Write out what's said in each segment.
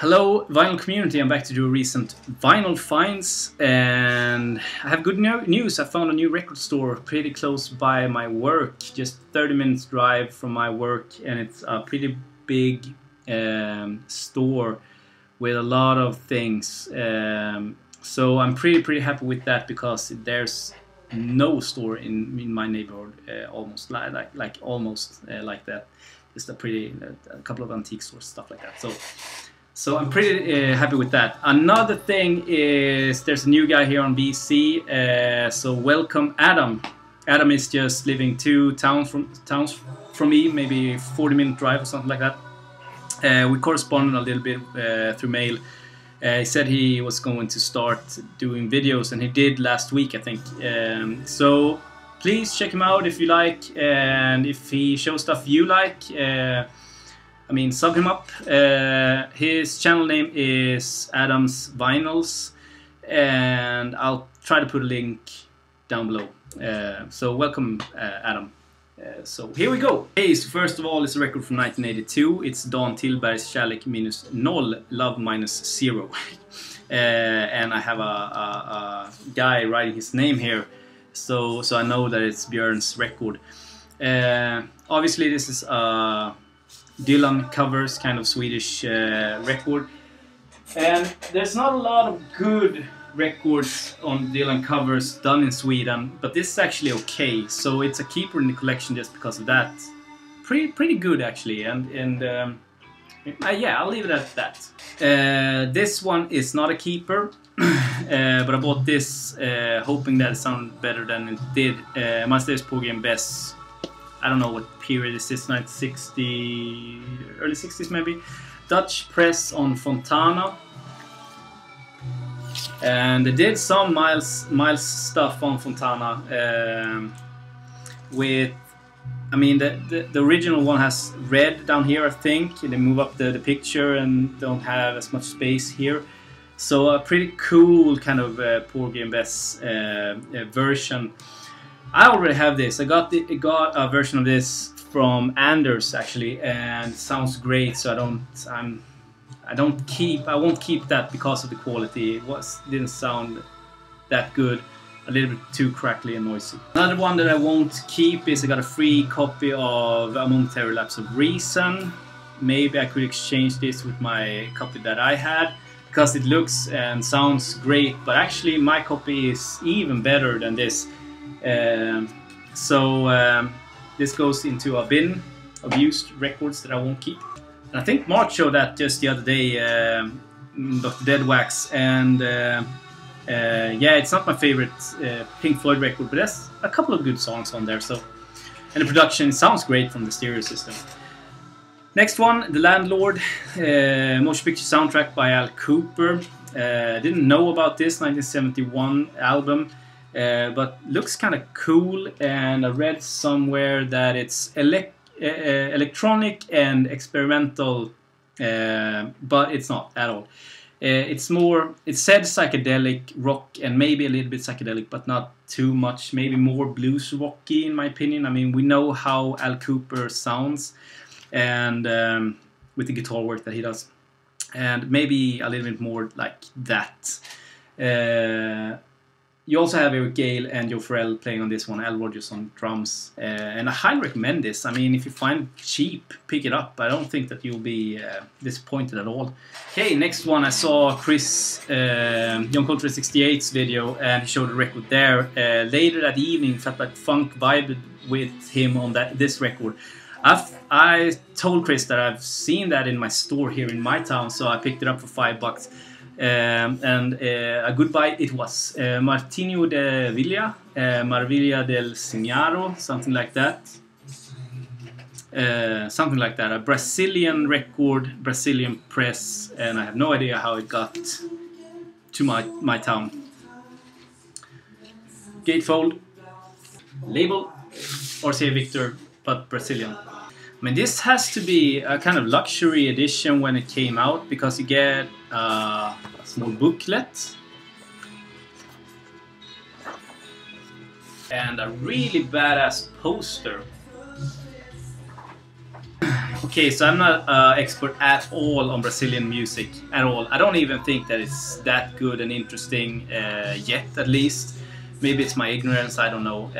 Hello vinyl community, I'm back to do recent vinyl finds and I have good news. I found a new record store pretty close by my work, just 30 minutes drive from my work, and it's a pretty big store with a lot of things. So I'm pretty happy with that because there's no store in my neighborhood almost like that. Just a couple of antique stores, stuff like that. So I'm pretty happy with that. Another thing is there's a new guy here on VC. So welcome Adam. Adam is just living 2 towns from me, maybe 40-minute drive or something like that. We corresponded a little bit through mail. He said he was going to start doing videos, and he did last week, I think. So please check him out if you like, and if he shows stuff you like, sub him up. His channel name is Adam's Vinyls, and I'll try to put a link down below. So welcome, Adam. So here we go. Hey, so first of all, it's a record from 1982. It's Dan Tillberg's Kärlek minus noll, Love minus zero. And I have a guy writing his name here, so I know that it's Björn's record. Obviously, this is a Dylan covers, kind of Swedish record, and there's not a lot of good records on Dylan covers done in Sweden, but this is actually okay, so it's a keeper in the collection just because of that. Pretty good actually, and yeah, I'll leave it at that. This one is not a keeper, but I bought this hoping that it sounded better than it did. Masters Program Best. I don't know what period this is, 1960, early 60s maybe. Dutch press on Fontana. And they did some Miles stuff on Fontana. The original one has red down here, I think. They move up the picture and don't have as much space here. So a pretty cool kind of Porgy and Bess version. I already have this. I got a version of this from Anders actually, and it sounds great. So I won't keep that because of the quality. It didn't sound that good. A little bit too crackly and noisy. Another one that I won't keep is I got a free copy of A Momentary Lapse of Reason. Maybe I could exchange this with my copy that I had, because it looks and sounds great, but actually my copy is even better than this. This goes into a bin of used records that I won't keep. And I think Mark showed that just the other day, Dr. Deadwax, and yeah, it's not my favorite Pink Floyd record, but there's a couple of good songs on there. So, and the production sounds great from the stereo system. Next one, The Landlord, motion picture soundtrack by Al Cooper. Didn't know about this 1971 album. But looks kind of cool, and I read somewhere that it's electronic and experimental, but it's not at all. It said psychedelic rock and maybe a little bit psychedelic, but not too much. Maybe more blues rocky in my opinion. I mean, we know how Al Cooper sounds, and with the guitar work that he does, and maybe a little bit more like that. You also have Eric Gale and Joe Farrell playing on this one, Al Rogers on drums, and I highly recommend this. I mean, if you find it cheap, pick it up. I don't think that you'll be disappointed at all. Okay, next one, I saw Chris, John Coltrane 68's video, and he showed a record there. Later that evening, felt like funk vibed with him on this record. I told Chris that I've seen that in my store here in my town, so I picked it up for $5. And a good buy it was. Martinho de Villa, Maravilla del Signaro, something like that. A Brazilian record, Brazilian press, and I have no idea how it got to my town. Gatefold, label, RCA Victor, but Brazilian. I mean, this has to be a kind of luxury edition when it came out, because you get a small booklet and a really badass poster. Okay, so I'm not expert at all on Brazilian music at all. I don't even think that it's that good and interesting yet, at least. Maybe it's my ignorance, I don't know.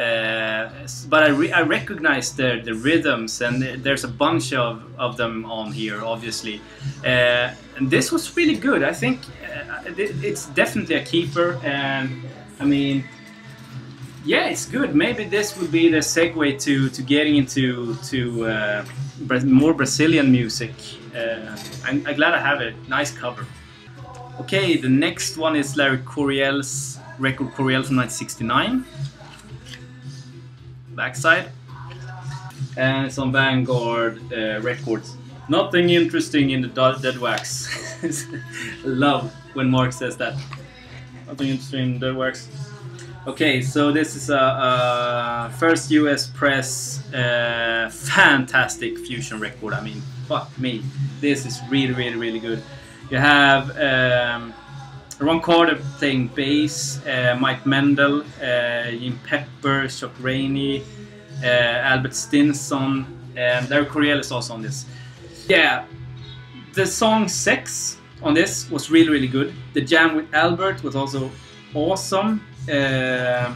But I recognize the rhythms, and there's a bunch of them on here, obviously. And this was really good. I think it's definitely a keeper, and I mean, yeah, it's good. Maybe this would be the segue to getting into more Brazilian music. I'm glad I have a nice cover. Okay, the next one is Larry Coryell's record Coryell from 1969. Backside. And it's on Vanguard Records. Nothing interesting in the Dead Wax. Love when Mark says that. Nothing interesting in Dead Wax. Okay, so this is a first US press fantastic fusion record. I mean, fuck me. This is really good. You have Ron Carter playing bass, Mike Mendel, Jim Pepper, Chuck Rainey, Albert Stinson, and Larry Coryell is also on this. Yeah, the song Sex on this was really good. The jam with Albert was also awesome. No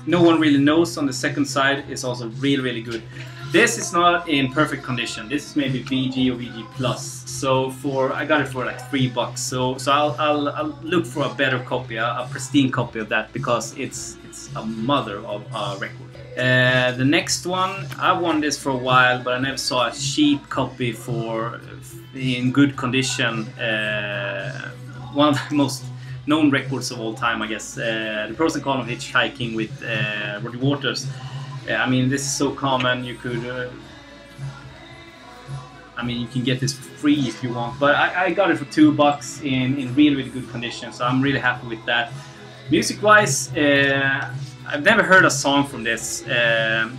One Really Knows on the second side is also really good. This is not in perfect condition. This is maybe VG or VG plus. So I got it for like $3. So I'll look for a better copy, a pristine copy of that, because it's a mother of a record. The next one, I won this for a while, but I never saw a cheap copy in good condition. One of the most known records of all time, I guess. The Pros and Cons of Hitchhiking with Roger Waters. I mean, this is so common. You could, I mean, you can get this free if you want. But I got it for $2 in really good condition, so I'm really happy with that. Music-wise, I've never heard a song from this. I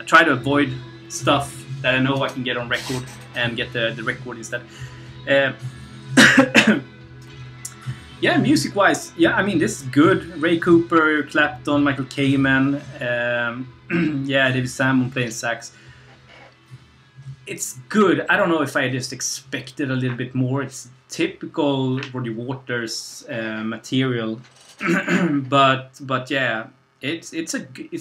try to avoid stuff that I know I can get on record and get the record instead. Yeah, music-wise, yeah, I mean, this is good. Ray Cooper, Clapton, Michael Kamen, yeah, David Sanborn playing sax. It's good. I don't know if I just expected a little bit more. It's typical Roger Waters material, but yeah, it's a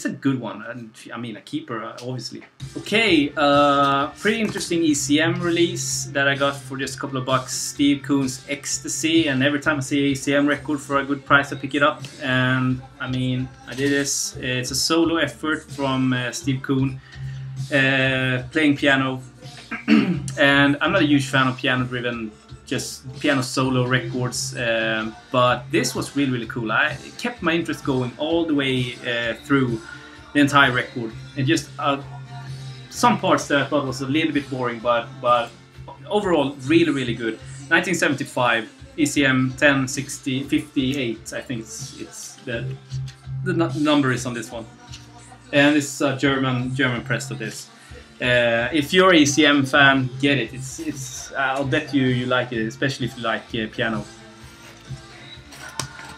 good one, and I mean a keeper, obviously. Okay, pretty interesting ECM release that I got for just a couple of bucks. Steve Coon's Ecstasy, and every time I see an ECM record for a good price, I pick it up. And I mean, I did this. It's a solo effort from Steve Coon, playing piano. And I'm not a huge fan of piano-driven, just piano solo records, but this was really cool. It kept my interest going all the way through the entire record. And just some parts that I thought was a little bit boring, but overall really good. 1975, ECM 106058. I think it's the number is on this one, and it's a German press of this. If you're an ECM fan, get it. It's I'll bet you like it, especially if you like piano.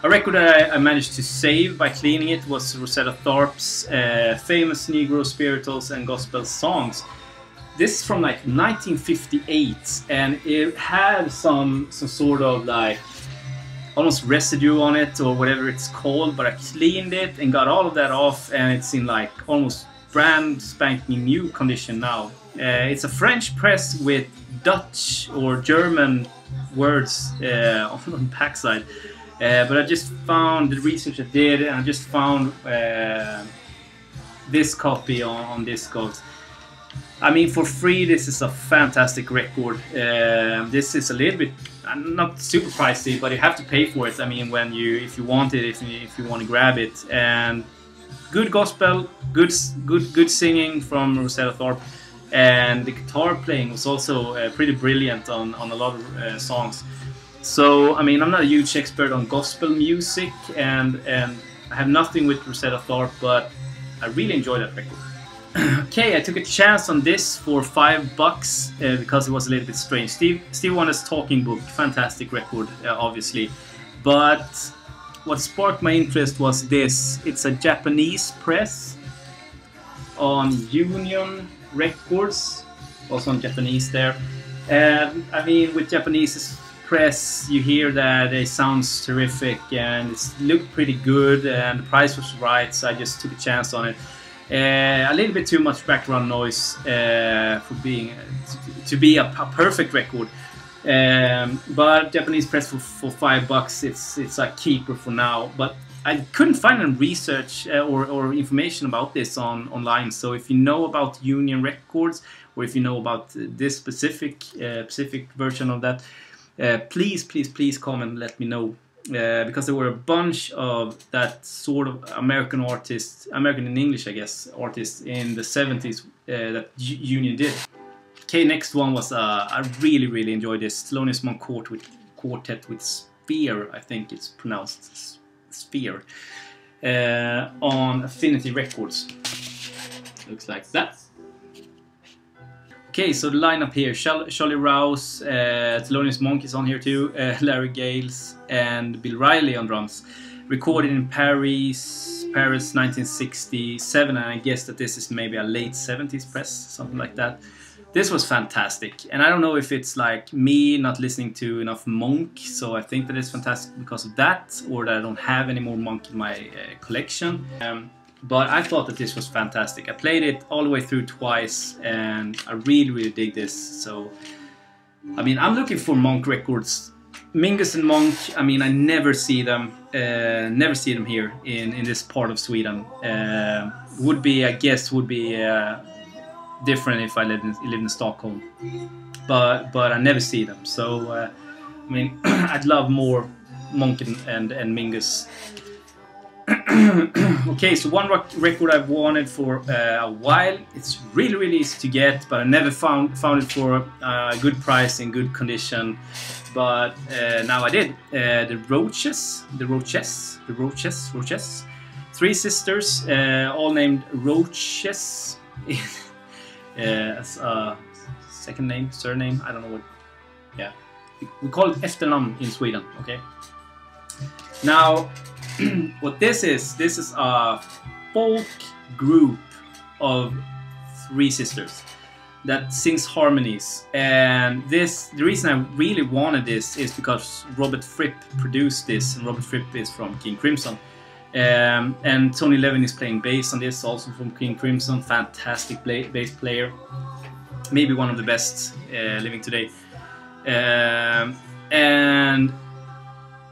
A record that I managed to save by cleaning it was Rosetta Tharpe's famous Negro spirituals and gospel songs. This is from like 1958, and it had some sort of like almost residue on it or whatever it's called, but I cleaned it and got all of that off, and it's in like almost brand spanking new condition now. It's a French press with Dutch or German words on the backside, but I just found the research I did, and I just found this copy on Discogs. I mean, for free, this is a fantastic record. This is a little bit not super pricey, but you have to pay for it. I mean, if you want it, if you want to grab it. And good gospel, good singing from Rosetta Tharpe, and the guitar playing was also pretty brilliant on a lot of songs. So I mean, I'm not a huge expert on gospel music, and I have nothing with Rosetta Tharpe, but I really enjoyed that record. Okay, I took a chance on this for $5 because it was a little bit strange. Steve Wonder's Talking Book, fantastic record, obviously, but what sparked my interest was this. It's a Japanese press on Union Records, also in Japanese there. And I mean, with Japanese press, you hear that it sounds terrific and it looked pretty good, and the price was right, so I just took a chance on it. A little bit too much background noise for being to be a perfect record. But Japanese press for $5, it's a keeper for now. But I couldn't find any research or information about this online. So if you know about Union Records, or if you know about this specific version of that, please comment and let me know. Because there were a bunch of that sort of American artists, American in English I guess, artists in the 70s that Union did. Okay, next one was I really enjoyed this Thelonious Monk quartet with Sphere, I think it's pronounced Sphere, on Affinity Records. Looks like that. Okay, so the lineup here: Charlie Rouse, Thelonious Monk is on here too, Larry Gales, and Bill Riley on drums. Recorded in Paris 1967, and I guess that this is maybe a late 70s press, something like that. This was fantastic, and I don't know if it's like me not listening to enough Monk, so I think that it's fantastic because of that, or that I don't have any more Monk in my collection. But I thought that this was fantastic. I played it all the way through twice, and I really dig this. So, I mean, I'm looking for Monk records. Mingus and Monk, I mean, I never see them here in this part of Sweden. Would be different if I lived in Stockholm, but I never see them. So I mean, I'd love more Monk and Mingus. Okay, so one record I've wanted for a while. It's really easy to get, but I never found it for a good price in good condition. But now I did. The Roaches, 3 sisters, all named Roaches. As a second name, surname, I don't know what. Yeah, we call it efternamn in Sweden. Okay. Now, what this is a folk group of 3 sisters that sings harmonies, and the reason I really wanted this is because Robert Fripp produced this, and Robert Fripp is from King Crimson. And Tony Levin is playing bass on this, also from King Crimson. Fantastic bass player, maybe one of the best living today. And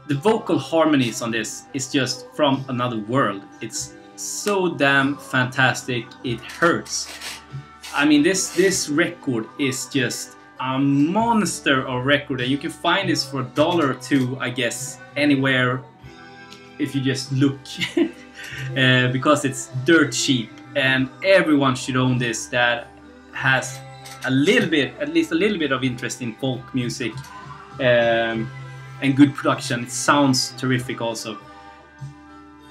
the vocal harmonies on this is just from another world. It's so damn fantastic, it hurts. I mean, this record is just a monster of record, and you can find this for $1 or $2, I guess, anywhere if you just look. Because it's dirt cheap, and everyone should own this that has at least a little bit of interest in folk music and good production. It sounds terrific also.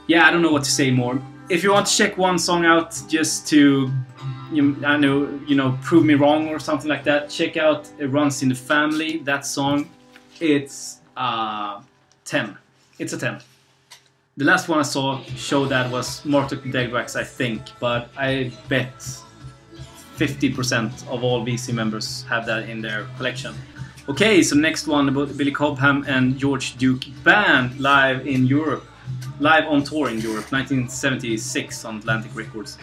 Yeah, I don't know what to say more. If you want to check one song out just to prove me wrong or something like that, check out It Runs in the Family. That song, it's 10. It's a 10. The last one I saw show that was Marduk the Dead Wax, I think, but I bet 50% of all VC members have that in their collection. Okay, so next one about Billy Cobham and George Duke Band live on tour in Europe, 1976 on Atlantic Records.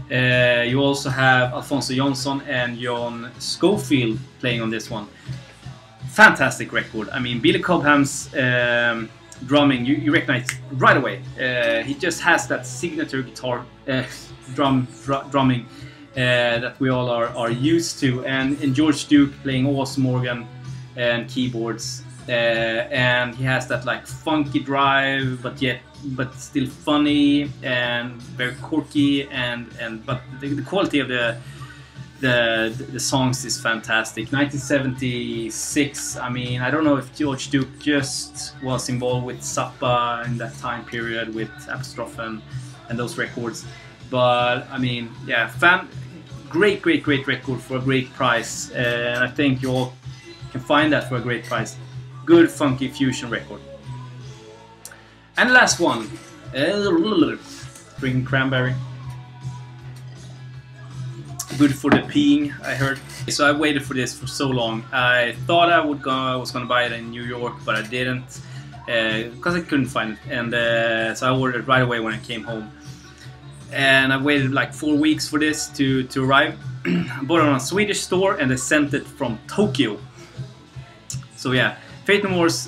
You also have Alfonso Jonsson and John Scofield playing on this one. Fantastic record. I mean, Billy Cobham's drumming, you recognize right away. He just has that signature guitar drumming that we all are used to, and George Duke playing awesome organ and keyboards, and he has that like funky drive, but still funny and very quirky, but the quality of the songs is fantastic. 1976, I mean, I don't know if George Duke just was involved with Zappa in that time period with Apostrophe and those records, but I mean, yeah, great record for a great price, and I think you all can find that for a great price. Good funky fusion record. And the last one, drinking cranberry. good for the peeing, I heard. So I waited for this for so long. I thought I was gonna buy it in New York, but I didn't because I couldn't find it. And so I ordered it right away when I came home. And I waited like 4 weeks for this to arrive. I bought it on a Swedish store and they sent it from Tokyo. So yeah, Faith No More's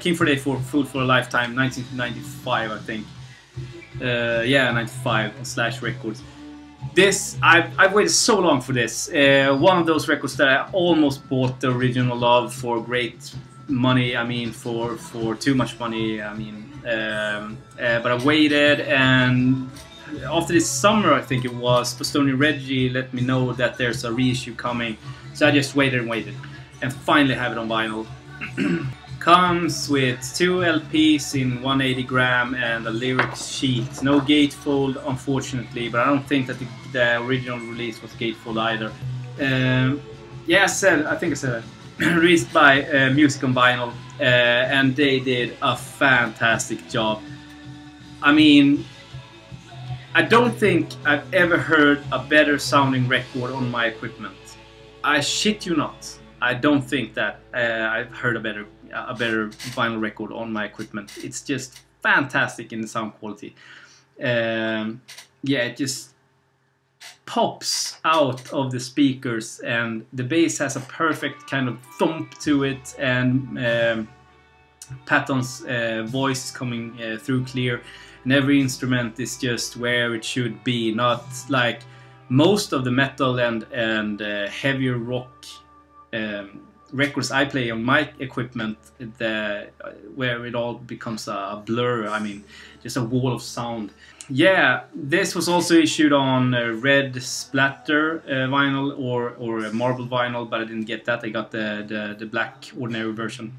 King for a Day for Food for a Lifetime, 1995 I think. Yeah, 95 on Slash Records. This, I've waited so long for this. One of those records that I almost bought the original of for great money. I mean, for too much money. I mean, but I waited, and after this summer, I think it was, Bostonian Reggie let me know that there's a reissue coming. So I just waited and waited, and finally have it on vinyl. Comes with 2 LPs in 180 gram and a lyrics sheet. No gatefold, unfortunately, but I don't think that the original release was gatefold either. Yeah, I think I said it. Released by Music on Vinyl, and they did a fantastic job. I mean, I don't think I've ever heard a better sounding record on my equipment. I shit you not. I don't think that I've heard a better vinyl record on my equipment. It's just fantastic in the sound quality. Yeah, it just pops out of the speakers, and the bass has a perfect kind of thump to it, and Patton's voice is coming through clear, and every instrument is just where it should be, not like most of the metal and heavier rock records I play on my equipment, where it all becomes a blur. I mean, just a wall of sound. Yeah, this was also issued on red splatter vinyl or a marble vinyl, but I didn't get that. I got the black ordinary version.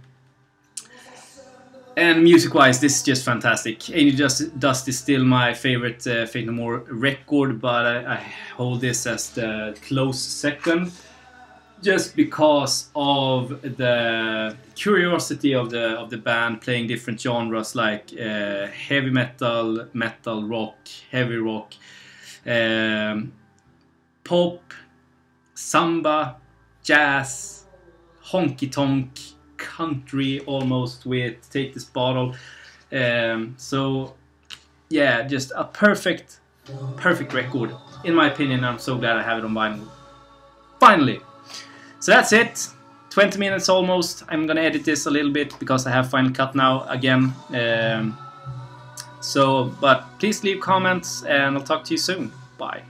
And music-wise, this is just fantastic. Angel Dust is still my favorite Faith No More record, but I hold this as the close second, just because of the curiosity of the band playing different genres like heavy metal, metal rock, heavy rock, pop, samba, jazz, honky tonk, country almost with Take This Bottle. So yeah, just a perfect record in my opinion. I'm so glad I have it on vinyl finally. So that's it, 20 minutes almost. I'm gonna edit this a little bit because I have Final Cut now again. But please leave comments and I'll talk to you soon. Bye.